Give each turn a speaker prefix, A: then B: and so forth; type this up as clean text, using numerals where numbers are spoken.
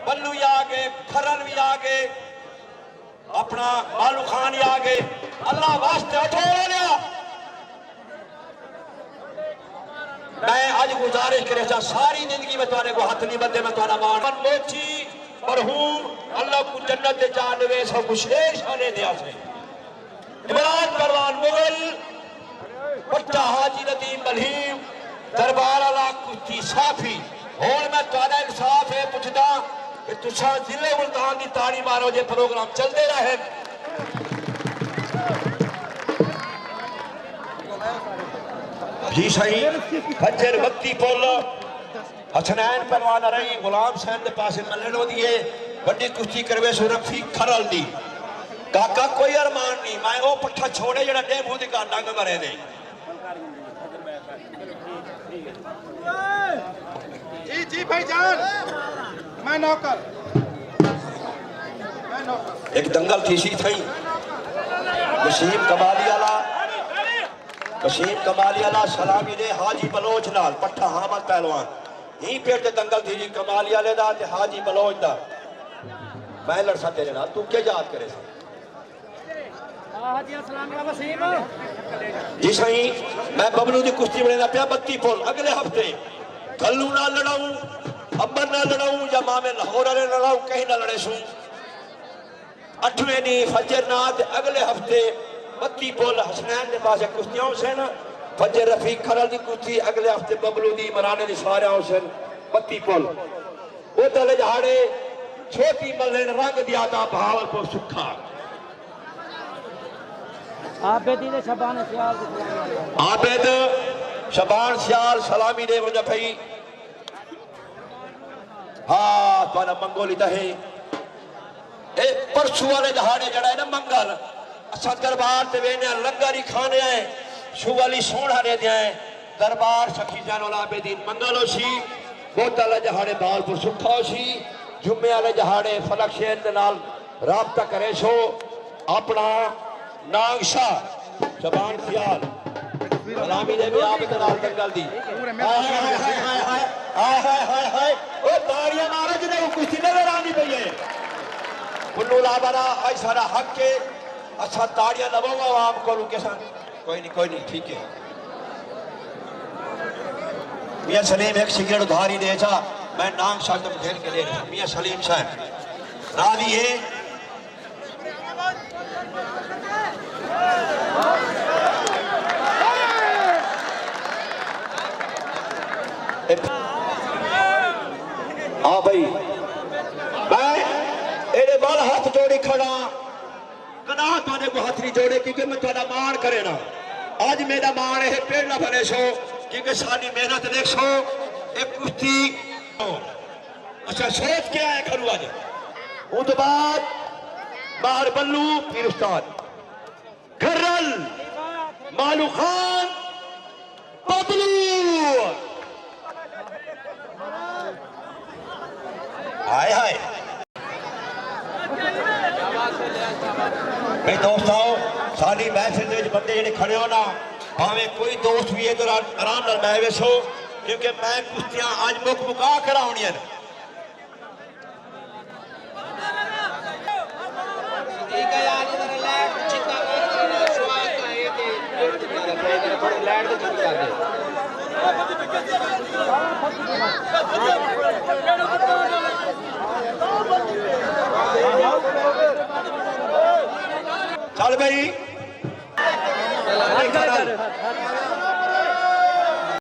A: बल्लू भी आ गए, खरन भी आ गए, अपना मालू खान ही आ गए। अल्लाह वास्ते उठो लिया। मैं आज गुजारिश करे सारी जिंदगी में तुम्हारे को हाथ नहीं बंदे में तुम्हारा मान मोची मरहूम अल्लाह को जन्नत दे जानवे सब कुछ शाने दिया से। इमरान परवान मुगल बट्टा हाजी नदीम मलहीम दरबार अला कुश्ती साफी। और मैं तुम्हारा इंसाफ है पूछता कि तुसा जिले मुल्तान की ताड़ी मारो जे प्रोग्राम चलते रहे। जी सही फजर वक्ती पुल हसनैन पहलवान रही गुलाम सैन के पास मल्लनो दिए बड़ी कुश्ती करवे सो रफीक खरल दी। काका कोई अरमान नहीं मैं वो पट्ठा छोड़े जरा डेबू दी का डंग मरे ने।
B: जी जी भाईजान मैं नौकर
A: एक दंगल थी सी थई वसीम कमाली वाला सलामी दे हाजी बलोच नाल पट्ठा हामद पहलवान ही पेट दंगल थी जी कमाली वाले दा ते हाजी बलोच दा। मैं लड़ सा तेरे नाल तू के याद करे जी सही। मैं बबलू की कुश्ती बनेना पिया 32 पुल अगले हफ्ते गल्लू ना लड़ाऊं अब्बर ना लड़ाऊं या मामे लाहौर वाले लड़ाऊं कहीं ना लड़े सू 8वें नी फजर ना अगले हफ्ते 32 पुल हसनैन के पास कुश्तियां से ना फजर रफीक खरल की कुश्ती अगले हफ्ते बबलू की मराने की सारे हुसैन 32 पुल वो तले जहाड़े छोटी मल्ले रंग दिया था भावलपुर सुखा
C: आबेद
A: शबान सियाल सलामी दे वजह भाई। हाँ तुम्हारा मंगोली दहे ए परसू वाले दहाड़े जड़ा है ना मंगल असा दरबार ते वेने लंगर ही खाने आए शुवाली सोना रे दे दरबार सखी जान वाला आबेदीन मंगल हो सी बोतल जहाड़े बालपुर सुखा हो सी जुम्मे वाले जहाड़े फलक शेर दे नाल राबता करे सो अपना नागशा शबान सियाल सलामी दे भी आप नाल दंगल दी। हाय ओ ताड़ियां मारो जिन्हें कुश्ती नजर आनी पई है कुल्लू लाबरा आई सारा हक के अच्छा ताड़ियां लवाऊंगा आवाम को कैसा कोई नहीं ठीक है। मियां सलीम एक सिगरेट उधारी दे जा मैं नाम शाह घेर के दे मियां सलीम साहब राजी है। हाँ भाई मैं एडे बाल हाथ जोड़ी खड़ा कना तुझे को हाथ नहीं जोड़े क्योंकि मैं तुझा मान करे ना आज मेरा मान है पेड़ ना बने सो क्योंकि सारी मेहनत देख सो एक कुश्ती अच्छा सोच के आया करूँ आज उस तो बाद बाहर बल्लू फिर उस्ताद खर्रल मालू खान बबलू हाय हाय भाई दोस्तों सारी महफिल बंदे ਜਿਹੜੇ खड़े हो ना भावे कोई दोस्त भी इधर आराम नाल बै वेसो क्योंकि मैं कुश्तियां आज मुका कराउणियां ने। चल भाई